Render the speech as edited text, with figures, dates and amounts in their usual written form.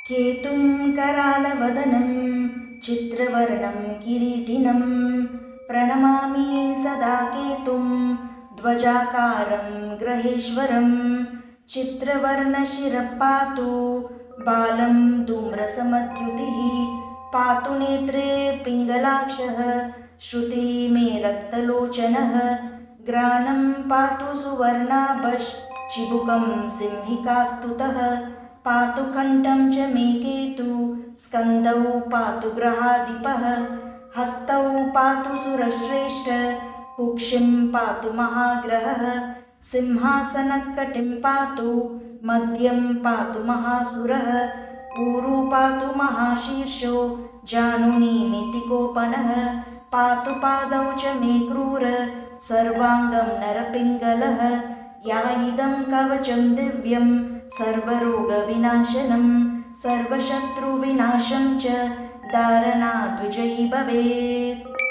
केतुं करालवदनं चित्रवर्णं किरीटिनं प्रणमामि सदा केतुं ध्वजाकारं ग्रहेश्वरं चित्रवर्णशिरः पातु बालं धूम्रसमद्युतिः पातु नेत्रे पिङ्गलाक्षः श्रुति मे रक्तलोचनः ग्रानं पातु सुवर्णाभश्चिबुकं सिंहिकास्तुतः पातु कण्ठं च मे केतु स्कन्दौ पातु ग्रहाधिपः हस्तौ पातु सुरश्रेष्ठ कुक्षिं पातु महाग्रहः सिंहासनकटिं पातु मध्यं पातु महासुरः ऊरू पातु महाशीर्षो जानुनीमितिकोपनः पातु पादौ च मे क्रूर सर्वाङ्गं नरपिङ्गलः या इदं कवचं दिव्यं सर्वरोगविनाशनं सर्वशत्रुविनाशं च धारणाद्विजयी भवेत्।